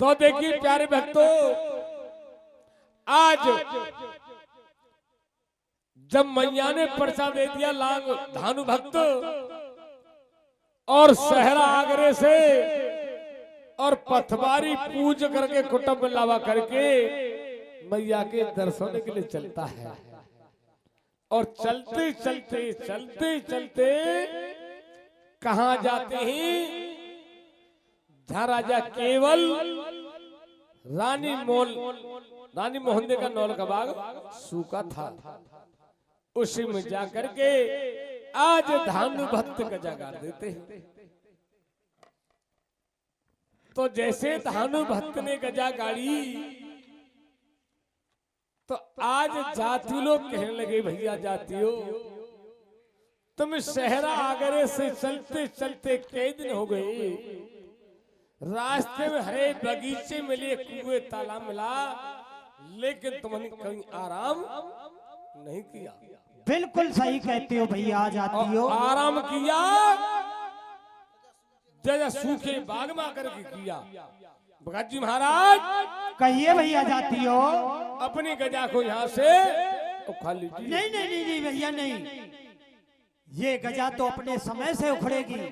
तो देखिए प्यारे भक्तों, आज जब मैया ने पर्चा दे दिया लांग धानु भक्त और सहरा आगरे से और पथवारी पूज करके कुटुंब लावा करके मैया के दर्शन के लिए चलता है। और चलते चलते चलते चलते कहां जाते हैं? जहां राजा केवल रानी मोहंदे का नौल का बाग सूखा था, उसी में जाकर के आज धानु भक्त गजा गाड़ देते हैं। तो जैसे धानु भक्त ने गजा गाड़ी तो आज जाति लोग कहने लगे, भैया जातियों तुम सहरा आगरे से चलते चलते कई दिन हो गए, रास्ते में हरे बगीचे मिले, कुएं तालाब मिला, लेकिन तुमने कहीं आराम नहीं किया। बिल्कुल सही कहते हो भैया जातियों। आराम किया जैसे सूखे बाग में आकर के किया। भगत जी महाराज कहिए भैया जातियों। अपनी गजा को यहाँ से उखा लीजिए। नहीं नहीं नहीं नहीं भैया नहीं, ये गजा तो अपने समय से उखड़ेगी।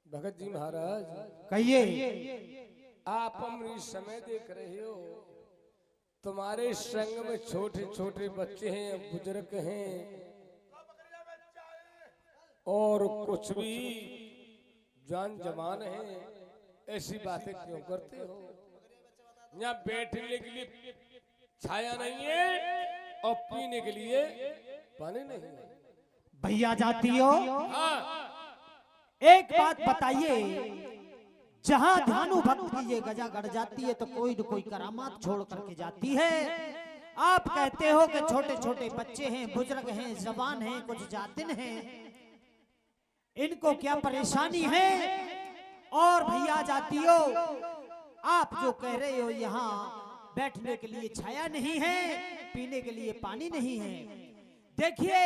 भगत जी महाराज कहिए। आप अपनी समय देख रहे हो, तुम्हारे संग में छोटे छोटे बच्चे हैं, बुजुर्ग हैं, और कुछ भी जान जवान है, ऐसी बातें क्यों करते हो? यहाँ बैठने के लिए छाया नहीं है और पीने के लिए पानी नहीं है। भैया जातियों हाँ। एक बात बताइए, जहां धानु भक्त की ये गजा गड़ जाती है तो कोई न कोई करामात छोड़ करके जाती है। आप कहते हो कि छोटे छोटे बच्चे हैं, बुजुर्ग हैं, जवान हैं, कुछ जातिन हैं, इनको क्या परेशानी है? और भैया जातियों आप जो कह रहे हो यहाँ बैठने के लिए छाया नहीं है, पीने के लिए पानी नहीं है, देखिए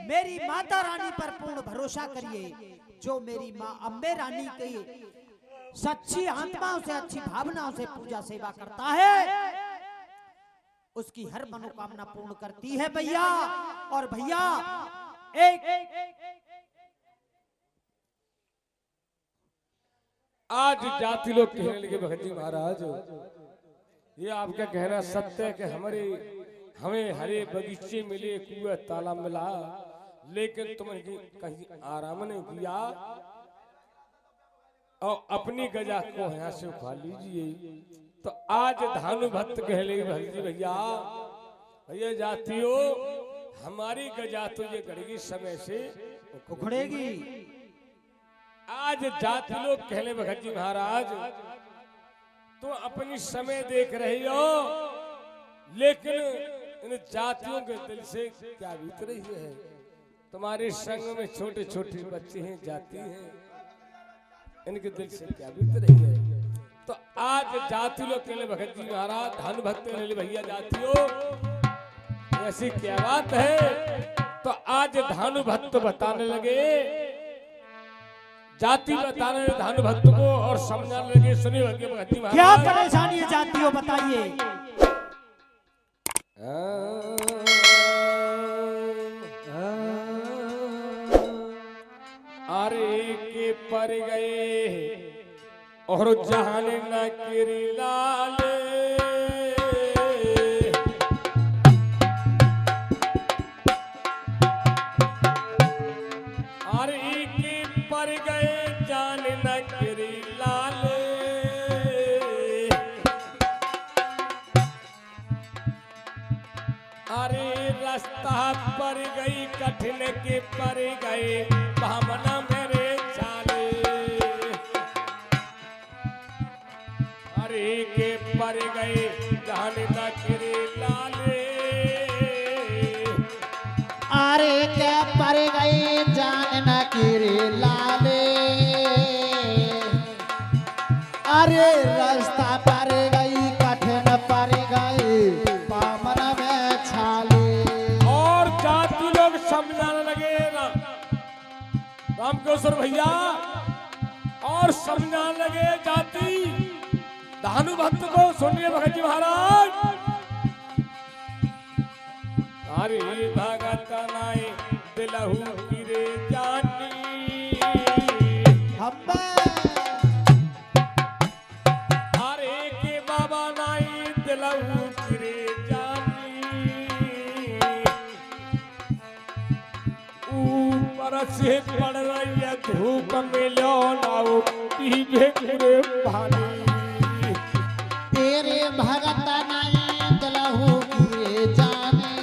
मेरी माता रानी पर पूर्ण भरोसा करिए। जो मेरी माँ अम्बे रानी की सच्ची आत्माओं से, अच्छी भावनाओं से पूजा सेवा करता है, उसकी हर मनोकामना पूर्ण करती है भैया। और भैया एक आज जाति लोग कहने लगे, भगत जी महाराज ये आपका कहना सत्य है कि हमें हरे बगीचे मिले, कुएं तालाब मिला, लेकिन तुमने कहीं आराम नहीं किया और अपनी गजा को यहाँ से उठा लीजिए। तो आज धानु भक्त कह लगे, भगत जी भैया जातियों हमारी गजा तो ये गड़गी समय से उखड़ेगी। आज जाति लोग कहले, भगत जी महाराज तो अपनी समय देख रही हो, लेकिन इन जातियों के दिल से क्या बीत रही है? तुम्हारे संग में छोटे छोटे बच्चे हैं, जाति हैं, इनके दिल से क्या बीत रही है? तो आज जाति लोग कहले, भगत जी महाराज धानु भक्त कहले, भैया जातियों ऐसी क्या बात है? तो आज धानु भक्त बताने लगे, जाति बताने धानु भक्त को और समझाने लगे। सुनिए भगत जी महाराज क्या परेशानी है जातियों बताइए। अरे के पर गए और जहान न गिरी लाल, अरे के पर गए जान न गिरी लाल, अरे रास्ता पर गई कठिन के पर गए भावना मेरे चाले, अरे के पर गए जान न गिरी लाले, अरे के पर गए जान न गिरी लाले, अरे रास्ता पर गई कठिन पर गई बामन में छाले। और जाति लोग समझाने लगे ना राम किशोर भैया, और समझाने लगे जाति धानु भक्त को सुनिए भगत जी महाराज। अरे भगत नाई दिलहु गिरे जानी, अरे के बाबा नाई दिलहु गिरे जानी, ऊपर से पड़ रही है धूप में लो नाओ पीछे गिरे पानी। तेरे भगत नाई दिलहु गिरे जाने,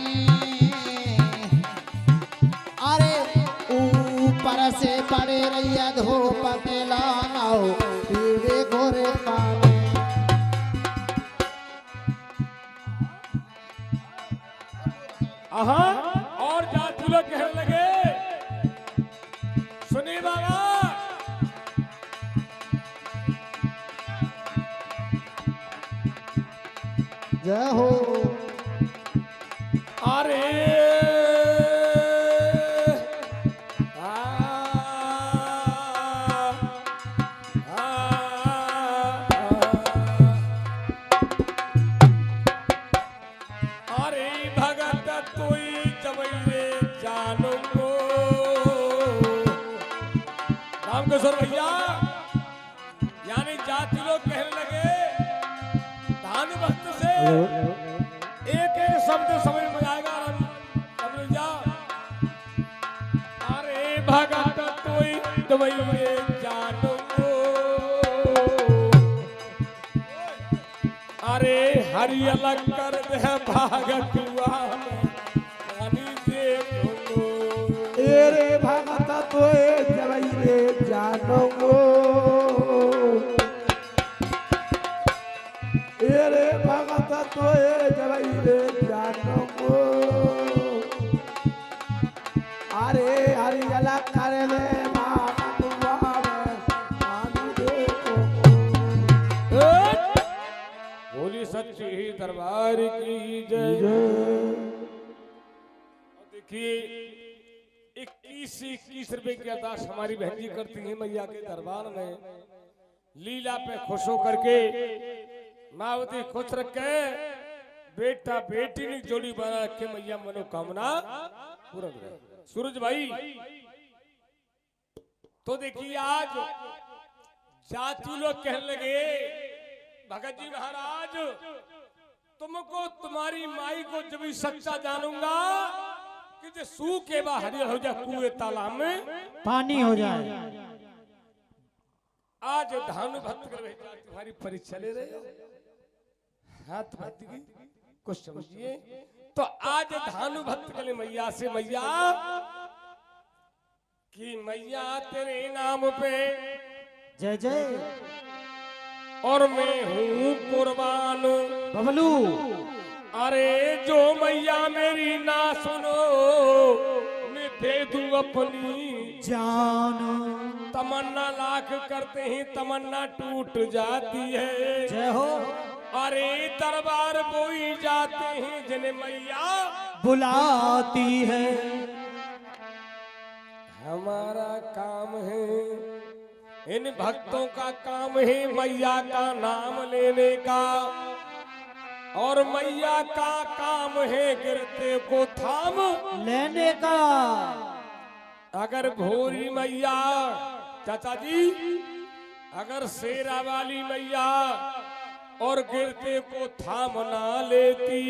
अरे ऊपर से पड़े रही धूप में लाओ पीवे गोरे पानी। आहा और जाति लोग कहने लगे सुनिए बाबा, जय हो। अरे अरे भगत तोई जबैरे जानो गो। राम किशोर भैया यानी जाति लोग कहने लगे धानु भक्त से एक एक शब्द समझ में आएगा। समझ जा, अरे भगत तोई जबैरे जानो गो, अरे हरियल कर दे भागत पानी देखो। एरे भगत तोए जबैरे जानो गो, एरे भगत तोए जबैरे जानो गो, अरे हरियल कर दे भागत पानी देखो। बोली सच्ची दरबार की जय। देखिए 21 रुपए की अरदास हमारी बहन जी करती है मैया के दरबार में। लीला पे खुश होकर के मावती खुश रखे, बेटा बेटी ने जोड़ी बना रखे, मैया मनोकामना पूरा करे। सूरज भाई तो देखिए आज जाति लोग कहने लगे भगत जी महाराज तुमको तुम्हारी माई को जब भी सच्चा जानूंगा कि जो सू के बाहर हो जाए कुएं तालाब में पानी हो जाए। आज धानु भक्त कर तुम्हारी परीक्षा ले रहे हो, हाथ भक्त की कुछ समझिए। तो आज धानु भक्त के लिए मैया से, मैया कि मैया तेरे नाम पे जय जय और मैं हूँ कुर्बान बबलू। अरे जो मैया मेरी ना सुनो मैं दे दूं अपनी जान। तमन्ना लाख करते ही तमन्ना टूट जाती है। जय हो। अरे दरबार बोई जाते हैं जिन्हें मैया बुलाती है। हमारा काम है, इन भक्तों का काम है मैया का नाम लेने का, और मैया का काम है गिरते को थाम लेने का। अगर भोरी मैया चाचा जी, अगर शेरा वाली मैया और गिरते को थाम ना लेती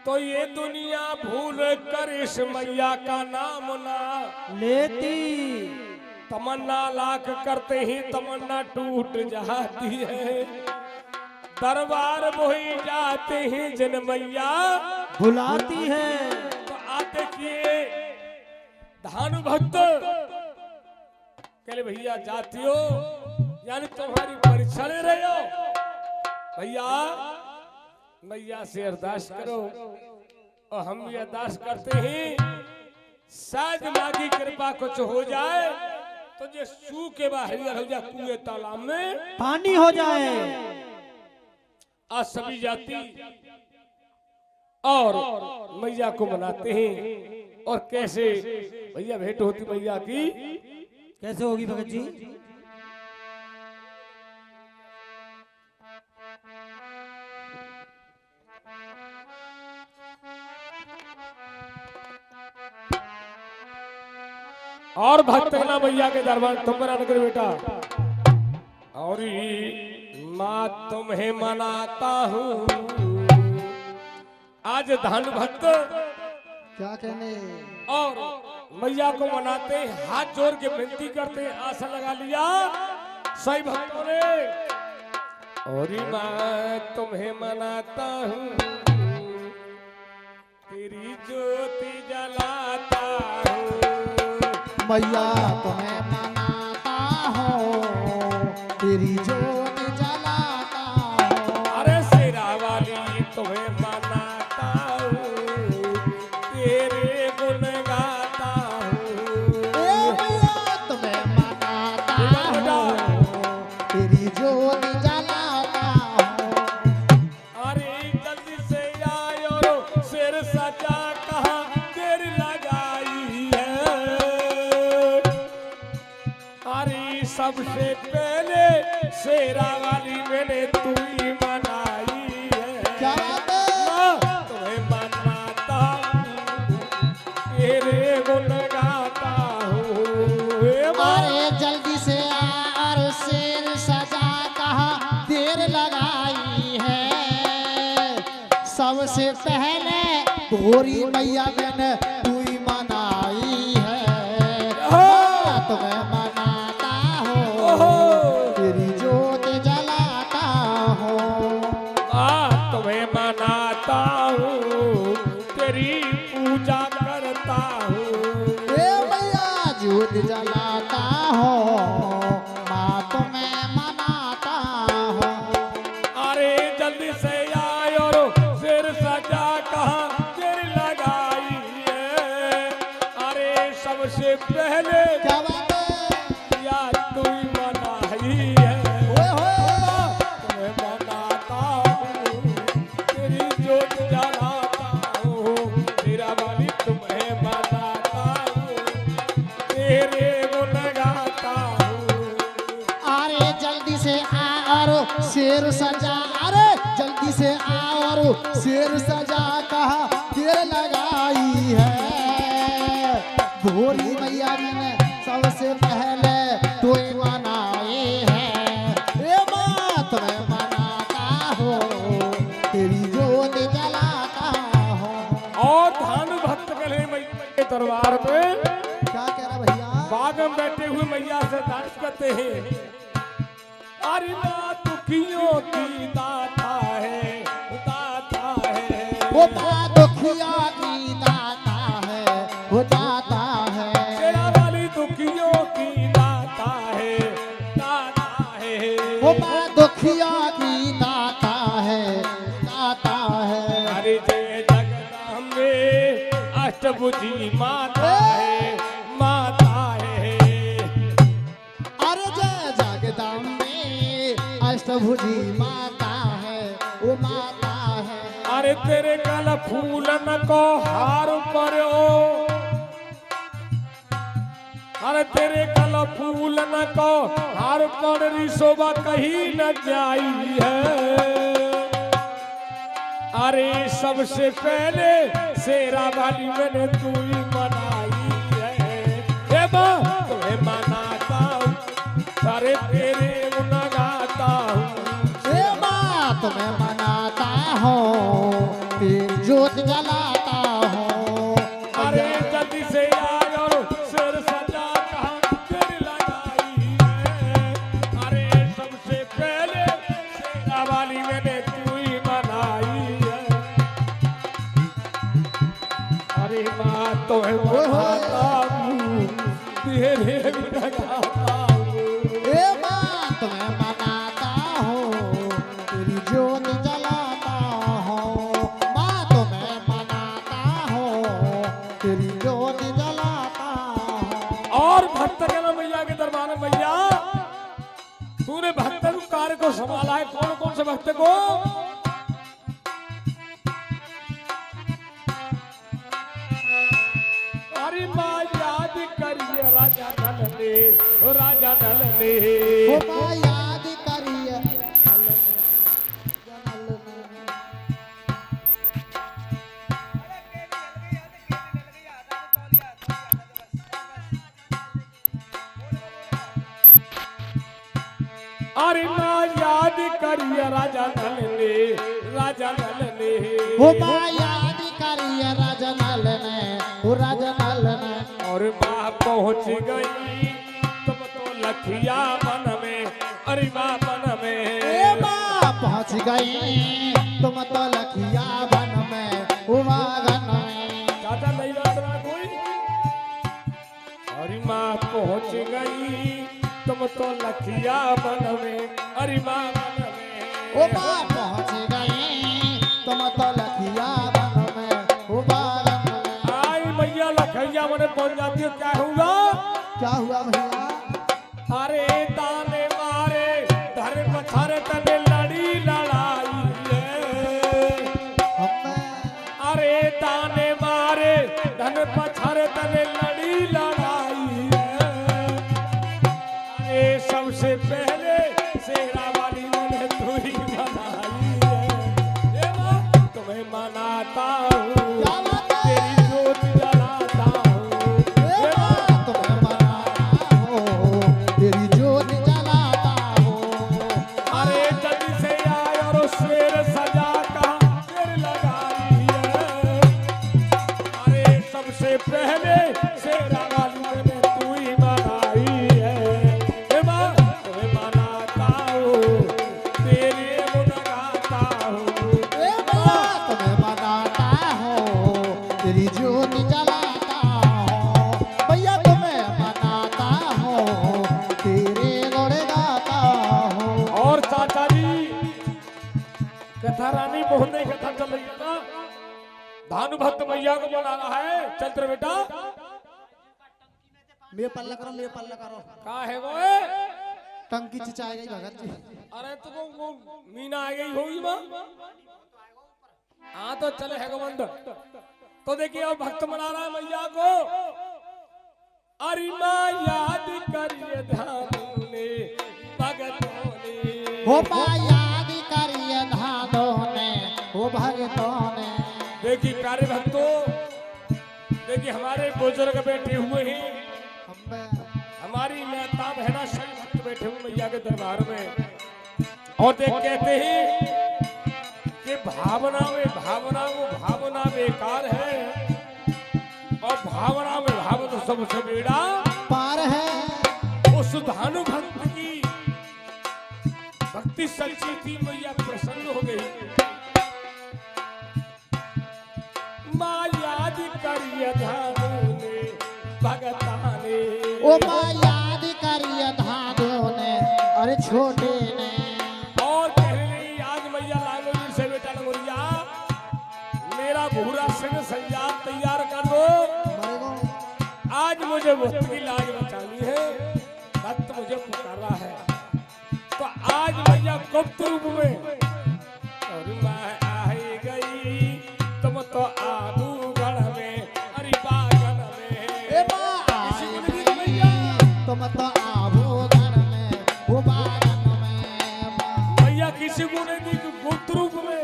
तो ये दुनिया भूल कर इस मैया का नाम ना लेती। तमन्ना लाख करते ही तमन्ना टूट जाती है। दरबार वही जाते हैं जिन मैया बुलाती है। तो आते किए धानु भक्त कहले भैया जाती हो यानी तुम्हारी परीक्षा ले रहे हो, भैया मैया से अरदास करो। और हम भी अरदास करते हैं शायद माँ की कृपा कुछ हो जाए तो जो सू के बाहर हो जाए कुएं तालाब में पानी हो जाए। आज सभी जाति और मैया को मनाते हैं। और कैसे भैया भेंट होती मैया की, कैसे होगी भगत जी? और भक्त ना मैया के दरबार तुम बना कर बेटा। और माँ तुम्हें मनाता हूँ। आज धन भक्त क्या कहने? और मैया को मनाते हाथ जोड़ के विनती करते आशा लगा लिया सही भक्तों ने। और माँ तुम्हें मनाता हूँ, तेरी ज्योति जलाता हूँ। मैया तुम्हें मनाता हूँ, तेरी ज्योति जलाता हूँ। अरे शेरा वाली तुम्हें मनाता हूँ, तेरे गुण गाता हूँ। मैया तुम्हें मनाता हूँ, तेरी ज्योति जलाता हूँ। अरे जल्दी से आए और शेर सजा कहा देर लगाई है। अरे सबसे पहले शेरा वाली मैंने तू ही मनाई है। क्या बात है? तुम्हें मनाता हूँ, तेरे गुण गाता हूँ। हे माँ, अरे जल्दी से आ और शेर सजा कहा देर लगाई है। सबसे पहले गोरी मैया मैंने तू ही मनाई है। माँ तुम्हें मनाता हूँ, तेरी ज्योति जलाता हूँ। माँ तुम्हें मनाता हूँ, तेरी पूजा करता हूँ। ए मैया ज्योति जलाता हूँ, माँ तुम्हें मनाता हूँ। अरे जल्दी से आए और शेर सजा कहा देर लगाई है। अरे सबसे पहले क्या बात है? या तू ही मनाई है। ओए होए। तुम्हें मनाता हूँ, तेरी ज्योत जलाता हूँ। तेरा वाली तुम्हें मनाता हूँ, तेरे गुण गाता हूँ। अरे जल्दी से आ और शेर सजा, अरे जल्दी से आ और शेर सजा कहा देर लगाई है। भोरी मैया मैंने सबसे पहले तू ही मनाई है। ए माँ तुम्हें मनाता हूँ, तेरी ज्योति जलाता हूँ। और धानु भक्त के लिए मैया के दरबार में क्या कह रहा भैया? बाग में बैठे हुए मैया से डांस करते हैं। अरे माँ दुखियों की दाता है, दाता है। वो माँ दुखिया की दाता है, वो दाता है। शेरा वाली दुखियों की दाता है, दाता है। वो माँ दुखिया की दाता है, दाता है। अरे जय जगदम्बे अष्टभुजी माता है, माता है। अरे जय जगदम्बे अष्टभुजी माता है, वो माता है। अरे तेरे गल फूलन को हार परो। अरे तेरे गल फूलन को हार पर शोभा कहीं न जाई है। अरे सबसे पहले शेरा वाली मैंने तू ही मनाई है। हे माँ तुम्हें मनाता हूँ, अरे तेरे गुण गाता हूँ। ए माँ तुम्हें मनाता हूँ, तेरी ज्योति जलाता हूँ। अरे जल्दी से आए और शेर सजा कहा देर लगाई है। अरे सबसे पहले शेरा वाली मैंने तू ही मनाई है। अरे माँ तुम्हें मनाता हूँ, तेरे गुण गाता हूँ। ए माँ तुम्हें मनाता हूँ, तेरी ज्योति जलाता हूँ। माँ तुम्हें मनाता हूँ, तेरी ज्योति जलाता हूँ। और भक्त जन मैया के दरबार में मैया तूने भक्त कार्य को संभाला है। कौन कौन से भक्त को? अरे माँ याद करिए राजा नल ने, राजा नल ने। ओ माँ याद करिए अरे माँ याद करिए राजा नल ने, राजा नल ने। वो माँ याद करिए राजा नल ने, वो राजा नल ने। और माँ पहुँच गई तुम तो लखिया मन में, अरे माँ मन में। ए माँ पहुँच गई तुम तो लखिया बन में, उमागन में। चाचा नहीं बात ना कोई। अरे माँ पहुँच गई तुम तो लखिया बन में, अरे माँ मन में। ओ माँ पहुँच गई तुम तो लखिया बन में, उमागन में। आई मैया लखिया मन पहुँच जाती है, क्या होगा? क्या हुआ भैया? अरे दाने मारे धर पथर तने लड़ी लड़ाई है। अरे दाने मारे धन पथर तने लड़ी लड़ाई है। अरे सबसे पहले शेरा वाली मैंने तुरी बनाई है। ये माँ तुम्हें मनाता हूँ, तेरी जोत जलाता हूँ। ये माँ तुम्हें मनाता हूँ, तेरी जोत जलाता हूँ। अरे जल्दी से आए और शेर सजा का शेर लगाई है। अरे सबसे पहले शेरा वाली मैंने तू ही बनाई है। हे माँ तुम्हें मनाता हूँ, तेरे गुण गाता हूँ। ए माँ तुम्हें मनाता हूँ, तेरी जोत जलाता हूँ। भैया तुम्हें मनाता हूँ, तेरे गुण गाता हूँ। और चाचा जी कथा रानी मोहने कथा चल रही है ना, भानु भक्त मैया को बुलाना है। चंद्र बेटा मेरे पल्ला करो, मेरे पल्ला करो। कहा है वो है? टंकी चिचाई गई भगत जी। अरे तुमको वो मीना आ गई होगी माँ। हाँ तो चले है गोविंद। तो देखिए अब भक्त मना रहा है मैया को। अरे माँ याद करिए ध्यान ने भगतों ने। हो माँ याद करिए धानों ने, हो भगतों ने। देखिए प्यारे भक्तों, देखिए हमारे बुजुर्ग बैठे हुए हैं, हमारी माता बहना सभी भक्त बैठे हुए मैया के दरबार में। और देख कहते हैं कि भावना बेकार है, और भावना में भाव तो सबसे बेड़ा पार है। उस धानु भक्त की भक्ति सच्ची थी, मैया प्रसन्न हो गई। माँ याद करिए धानु ने भगता ने। ओ माँ याद करिए धानों ने, अरे छोटे ने। और कह रही आज मैया लालो जी से बेटा लगोरिया मेरा भूरा सिंह संजात तैयार कर दो। आज मुझे भक्त की लाज बचानी है, भक्त मुझे पुकार रहा है। तो आज मैया गुप्त रूप में और माँ आई गई तुम तो आदूगढ़ में, अरे बागन में। ए माँ आई गई तुम तो आभूगढ़ में, वो बागन में। मैया किसी को नहीं दी कि गुप्त रूप में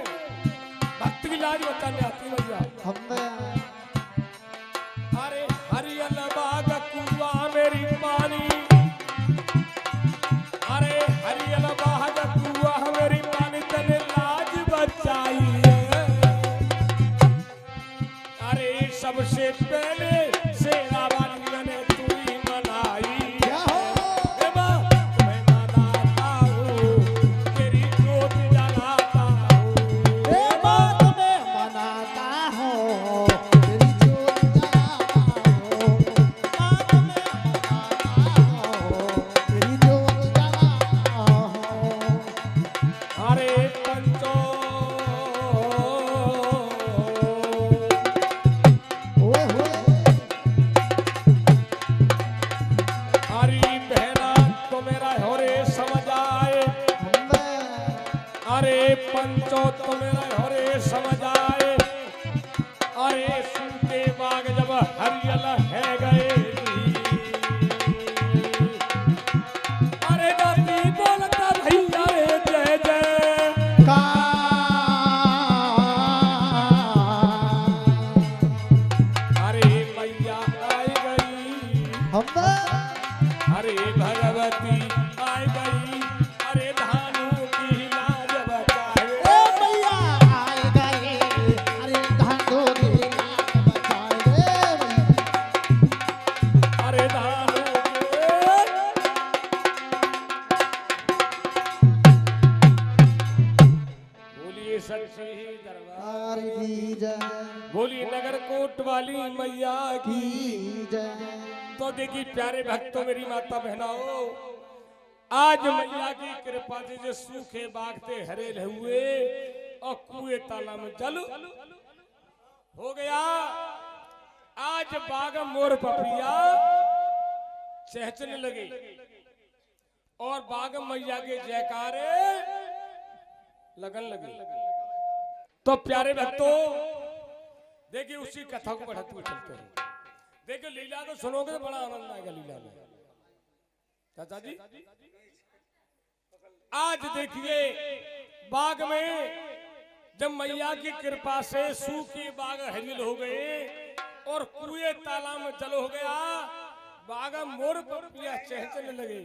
भक्त की लाज बचाने आती मैया। अरे हरियल बाग कुआ मेरी पानी, अरे हरियल बाग कुआ मेरी पानी तने लाज बचाई है। अरे सबसे पहले शेरा वाली मैंने तू ही मनाई। क्या हो? हे माँ तुम्हें मनाता हूँ, तेरी जोत जलाता हूँ। ए माँ तुम्हें मनाता हूँ, तेरी जोत जलाता हूँ। माँ तुम्हें मनाता हूँ, तेरी जोत जलाता हूँ। अरे पंचो ओए होए। हरी बहना तो मेरा होरे समझ आए। अरे पंचो तो मेरा होरे समझ आए। अरे सुनते बाग जब हरियल है गए। अरे नदी बोलता भैया रे जय जय। का अरे मैया आई गई, अरे भगवती आई गई, अरे सच्ची दरबार हार की जय बोली नगर कोट वाली मैया की। की जय। तो देखी प्यारे भक्तों मेरी माता बहनाओ, आज मैया की कृपा से जो सूखे बागते हरे हुए और कुएं तालाब में जल हो गया। आज बाग मोर पपिया चहचने लगे और बाग मैया के जयकारे लगन लगे। तो प्यारे भक्तों देखिए उसी कथा को बढ़ाते हुए चलते हैं। देखिए लीला को सुनोगे तो बड़ा आनंद आएगा लीला में। चाचा जी आज देखिए बाग में जब मैया की कृपा से सूखी बाग हरियल हो गए और कुएं तालाब में जल हो गया, बाग मोर पपिया चहचने लगे।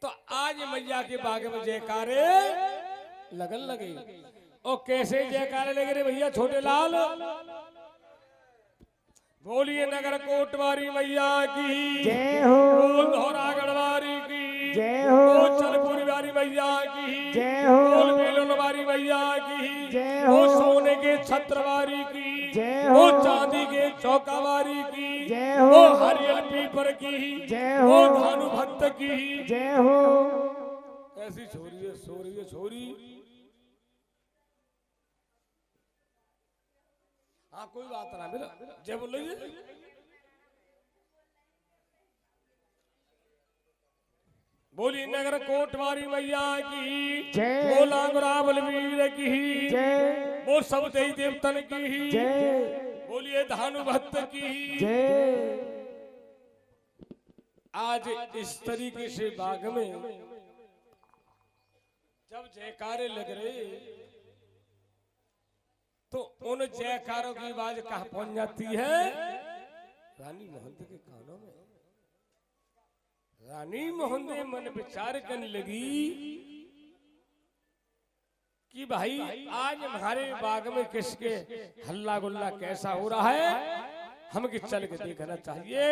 तो आज मैया के बाग में जयकारे लगन लगे। और कैसे जयकारे लगे रे भैया छोटे लाल? बोलिए नगर कोटवारी मैया की जय हो, बोल धौरागढ़वारी की जय हो, बोल चलपुरी वाली मैया की जय हो, बोल बेलन वाली मैया की जय वो हो, सोने के छत्रवारी की जय वो हो, चांदी के चौकावारी की जय हो, वो हरियल पीपर की जय वो हो, धानु भक्त की। जय हो। ऐसी छोरी है छोरी है छोरी। हाँ कोई बात ना मेरा जय बोल रही है। बोली नगर कोटवारी मैया की जय। बोला गुराबल वीर की जय वो सब देवी देवतन की जय बोलिए धानु भक्त की। जय। आज इस तरीके से बाग में जब जयकारे लग रहे तो उन जयकारों की आवाज कहां पहुंच जाती है? रानी मोहंत के कानों में। रानी मोहंत मन विचार करने लगी कि भाई आज हमारे बाग में किसके हल्ला गुल्ला कैसा हो रहा है, हमें चल के देखना चाहिए।